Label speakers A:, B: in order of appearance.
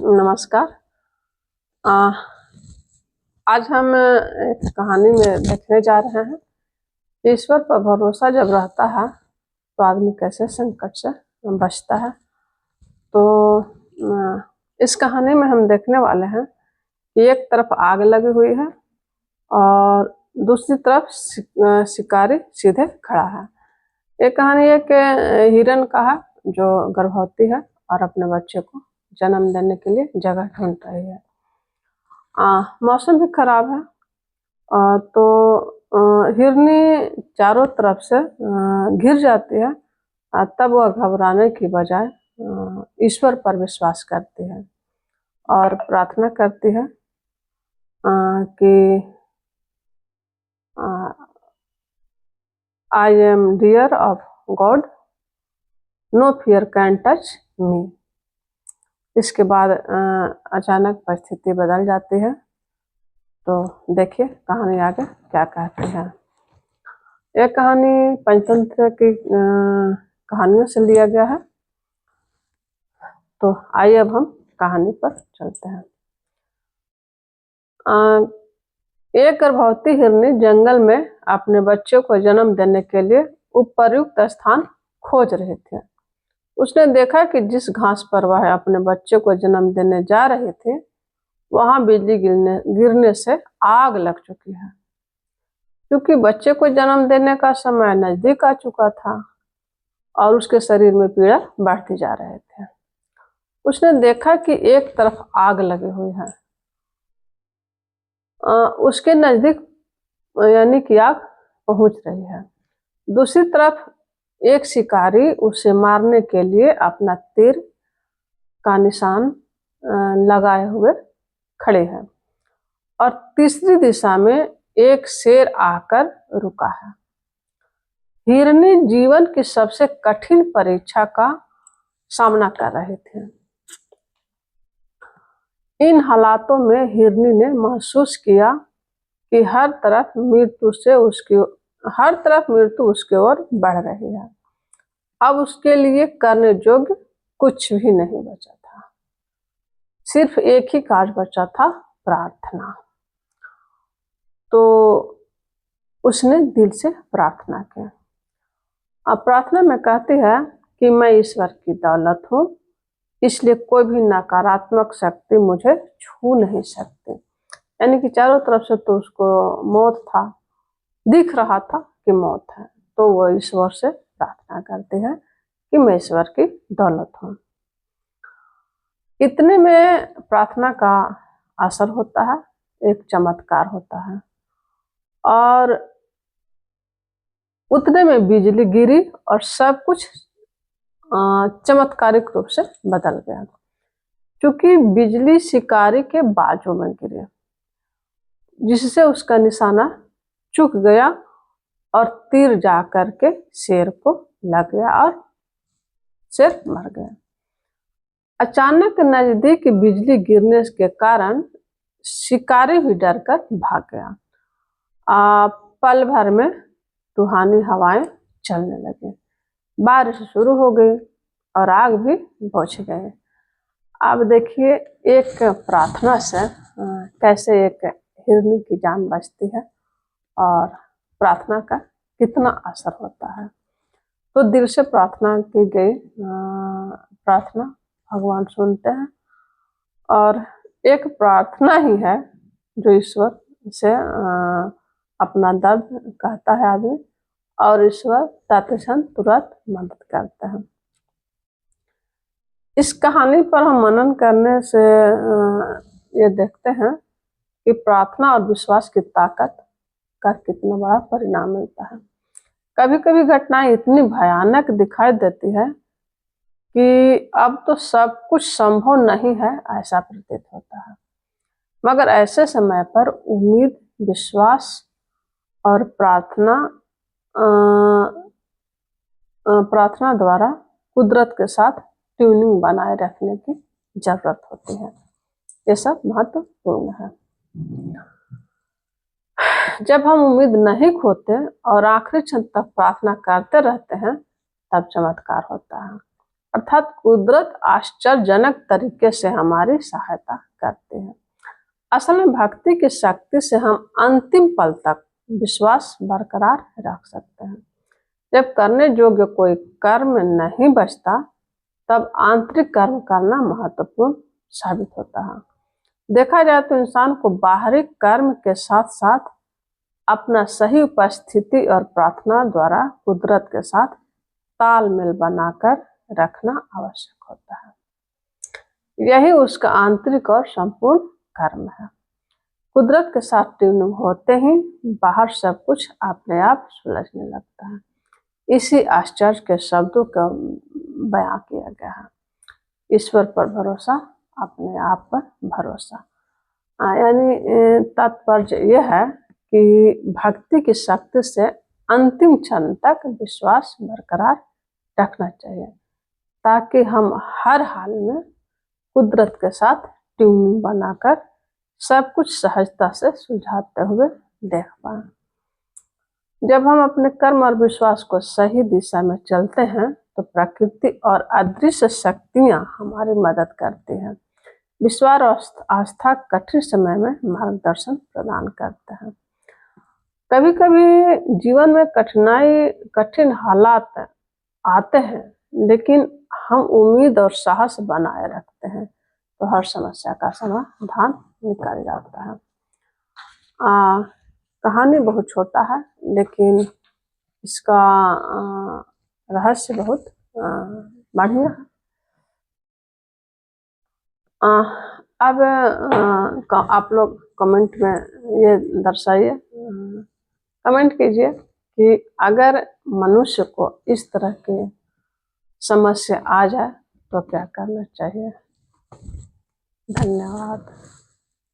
A: नमस्कार। आ, आज हम एक कहानी में देखने जा रहे हैं। ईश्वर पर भरोसा जब रहता है तो आदमी कैसे संकट से बचता है। तो इस कहानी में हम देखने वाले हैं कि एक तरफ आग लगी हुई है और दूसरी तरफ शिकारी सीधे खड़ा है। ये कहानी एक हिरन का है जो गर्भवती है और अपने बच्चे को जन्म देने के लिए जगह ढूंढ रही है। मौसम भी खराब है। तो हिरनी चारों तरफ से घिर जाती है। तब वह घबराने की बजाय ईश्वर पर विश्वास करती है और प्रार्थना करती है कि I am dear of God, no fear can touch me. इसके बाद अचानक परिस्थिति बदल जाती है। तो देखिए कहानी आगे क्या कहती है। यह कहानी पंचतंत्र की कहानियों से लिया गया है। तो आइए अब हम कहानी पर चलते हैं। एक गर्भवती हिरनी जंगल में अपने बच्चे को जन्म देने के लिए उपयुक्त स्थान खोज रही थी। उसने देखा कि जिस घास पर वह अपने बच्चे को जन्म देने जा रही थी वहां बिजली गिरने से आग लग चुकी है। क्योंकि बच्चे को जन्म देने का समय नजदीक आ चुका था और उसके शरीर में पीड़ा बढ़ती जा रहे थे। उसने देखा कि एक तरफ आग लगी हुई है, उसके नजदीक यानी कि आग पहुंच रही है। दूसरी तरफ एक शिकारी उसे मारने के लिए अपना तीर का निशान लगाए हुए खड़े हैं और तीसरी दिशा में एक शेर आकर रुका है। हिरनी जीवन की सबसे कठिन परीक्षा का सामना कर रहे थे। इन हालातों में हिरनी ने महसूस किया कि हर तरफ मृत्यु उसके ओर बढ़ रही है। अब उसके लिए करने योग्य कुछ भी नहीं बचा था। सिर्फ एक ही कार्य बचा था, प्रार्थना। तो उसने दिल से प्रार्थना की। अब प्रार्थना में कहती है कि मैं ईश्वर की दौलत हूँ, इसलिए कोई भी नकारात्मक शक्ति मुझे छू नहीं सकती। यानी कि चारों तरफ से तो उसको मौत था, दिख रहा था कि मौत है। तो वो ईश्वर से प्रार्थना करती है कि मैं ईश्वर की दौलत हूँ। इतने में प्रार्थना का असर होता है, एक चमत्कार होता है और उतने में बिजली गिरी और सब कुछ चमत्कारिक रूप से बदल गया। क्योंकि बिजली शिकारी के बाजू में गिरी जिससे उसका निशाना चूक गया और तीर जा करके शेर को लग गया और शेर मर गया। अचानक नजदीक बिजली गिरने के कारण शिकारी भी डरकर भाग गया। पल भर में तूफानी हवाएं चलने लगी, बारिश शुरू हो गई और आग भी बुझ गए। अब देखिए एक प्रार्थना से कैसे एक हिरनी की जान बचती है और प्रार्थना का कितना असर होता है। तो दिल से प्रार्थना की गई प्रार्थना भगवान सुनते हैं और एक प्रार्थना ही है जो ईश्वर से अपना दर्द कहता है आदमी और ईश्वर तत्क्षण तुरंत मदद करते हैं। इस कहानी पर हम मनन करने से ये देखते हैं कि प्रार्थना और विश्वास की ताकत का कितना बड़ा परिणाम मिलता है। कभी कभी घटनाएं इतनी भयानक दिखाई देती है कि अब तो सब कुछ संभव नहीं है ऐसा प्रतीत होता है, मगर ऐसे समय पर उम्मीद, विश्वास और प्रार्थना द्वारा कुदरत के साथ ट्यूनिंग बनाए रखने की जरूरत होती है। ये सब महत्वपूर्ण है। जब हम उम्मीद नहीं खोते और आखिरी क्षण तक प्रार्थना करते रहते हैं तब चमत्कार होता है। अर्थात कुदरत आश्चर्यजनक तरीके से हमारी सहायता करती है। असल में भक्ति की शक्ति से हम अंतिम पल तक विश्वास बरकरार रख सकते हैं। जब करने योग्य कोई कर्म नहीं बचता, तब आंतरिक कर्म करना महत्वपूर्ण साबित होता है। देखा जाए तो इंसान को बाहरी कर्म के साथ साथ अपना सही उपस्थिति और प्रार्थना द्वारा कुदरत के साथ तालमेल बनाकर रखना आवश्यक होता है। यही उसका आंतरिक और संपूर्ण कर्म है। कुदरत के साथ ट्यूनिंग होते ही बाहर सब कुछ अपने आप सुलझने लगता है। इसी आश्चर्य के शब्दों का बयां किया गया है, ईश्वर पर भरोसा, अपने आप पर भरोसा। यानी तात्पर्य यह है कि भक्ति की शक्ति से अंतिम क्षण तक विश्वास बरकरार रखना चाहिए, ताकि हम हर हाल में कुदरत के साथ ट्यूनिंग बनाकर सब कुछ सहजता से सुलझाते हुए देख पाएं। जब हम अपने कर्म और विश्वास को सही दिशा में चलते हैं, तो प्रकृति और अदृश्य शक्तियां हमारी मदद करती हैं। विश्वास और आस्था कठिन समय में मार्गदर्शन प्रदान करते हैं। कभी कभी जीवन में कठिन हालात आते हैं, लेकिन हम उम्मीद और साहस बनाए रखते हैं, तो हर समस्या का समाधान निकल जाता है। कहानी बहुत छोटा है, लेकिन इसका रहस्य बहुत बढ़िया है। अब आप लोग कमेंट में ये दर्शाइए, कमेंट कीजिए कि अगर मनुष्य को इस तरह की समस्या आ जाए तो क्या करना चाहिए। धन्यवाद।